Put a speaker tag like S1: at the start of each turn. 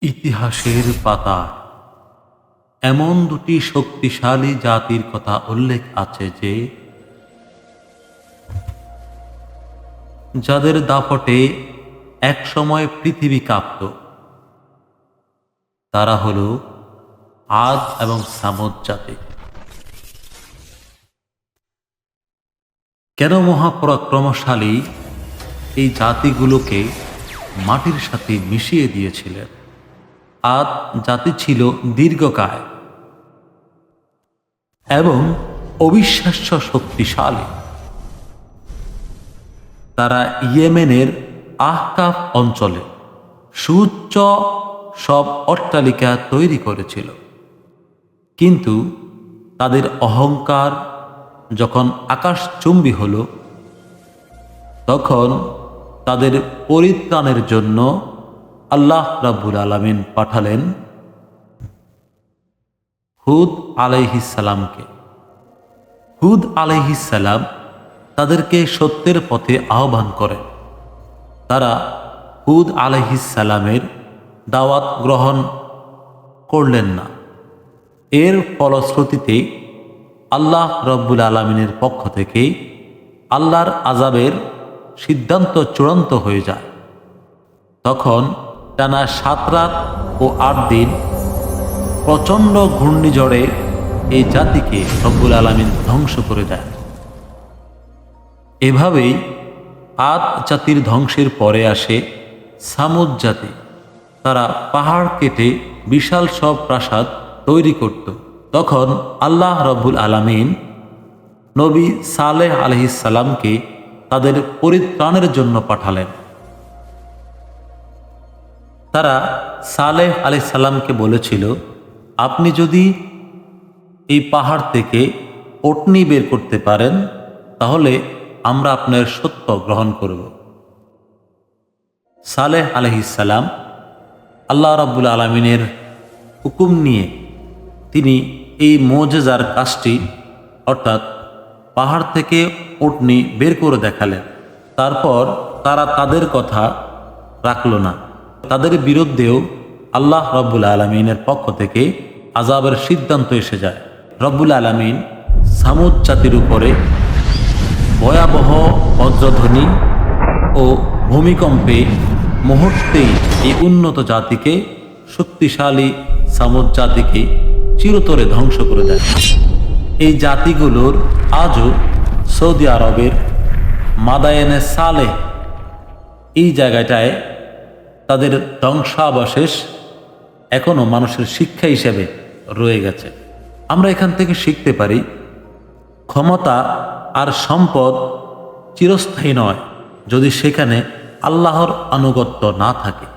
S1: ইতিহাসের পাতায় এমন দুটি শক্তিশালী জাতির কথা উল্লেখ আছে যে যাদের দাপটে একসময় পৃথিবী কাঁপত। তারা হল আদ এবং সামুদ জাতি। কেন মহাপরাক্রমশালী এই জাতিগুলোকে মাটির সাথে মিশিয়ে দিয়েছিলেন? আদ জাতি ছিল দীর্ঘকায় এবং অবিশ্বাস্য শক্তিশালী। তারা ইয়েমেনের আহকাফ অঞ্চলে সুউচ্চ সব অট্টালিকা তৈরি করেছিল, কিন্তু তাদের অহংকার যখন আকাশচুম্বী হল, তখন তাদের পরিত্রাণের জন্য আল্লাহ রাব্বুল আলামিন পাঠালেন হুদ আলাইহিসসালামকে। হুদ আলাইহিসসালাম তাদেরকে সত্যের পথে আহ্বান করেন। তারা হুদ আলাইহিসসালামের দাওয়াত গ্রহণ করলেন না। এর ফলশ্রুতিতে আল্লাহ রাব্বুল আলামিনের পক্ষ থেকে আল্লাহর আযাবের সিদ্ধান্ত চূড়ান্ত হয়ে যায়। তখন টানা 7 রাত ও 8 দিন প্রচণ্ড ঘূর্ণিঝড়ে এই জাতিকে রব্বুল আলামিন ধ্বংস করে দেয়। এভাবেই আদ জাতির ধ্বংসের পরে আসে সামুদ জাতি। তারা পাহাড় কেটে বিশাল সব প্রাসাদ তৈরি করত। তখন আল্লাহ রব্বুল আলামিন নবী সালেহ আলাইহিসসালামকে তাদের পরিত্রাণের জন্য পাঠালেন। তারা সালেহ আলাইহিসসালামকে বলেছিল, আপনি যদি এই পাহাড় থেকে উটনি বের করতে পারেন, তাহলে আমরা আপনার সত্য গ্রহণ করব। সালেহ আলাইহিসসালাম আল্লাহ রাব্বুল আলামিনের হুকুম নিয়ে তিনি এই মুজিজার কাজটি, অর্থাৎ পাহাড় থেকে উটনি বের করে দেখালেন। তারপর তারা তাদের কথা রাখল না। তাদের বিরুদ্ধেও আল্লাহ রব্বুল আলামিনের পক্ষ থেকে আযাবের সিদ্ধান্ত এসে যায়। রব্বুল আলামিন সামুদ জাতির উপরে ভয়াবহ বজ্রধ্বনি ও ভূমিকম্পে মুহূর্তেই এই উন্নত জাতিকে, শক্তিশালী সামুদ জাতিকে চিরতরে ধ্বংস করে দেয়। এই জাতিগুলোর আজও সৌদি আরবের মাদায়েনে সালেহ এই জায়গাটায় তাদের ধ্বংসাবশেষ এখনো মানুষের শিক্ষা হিসেবে রয়ে গেছে। আমরা এখান থেকে শিখতে পারি, ক্ষমতা আর সম্পদ চিরস্থায়ী নয় যদি সেখানে আল্লাহর আনুগত্য না থাকে।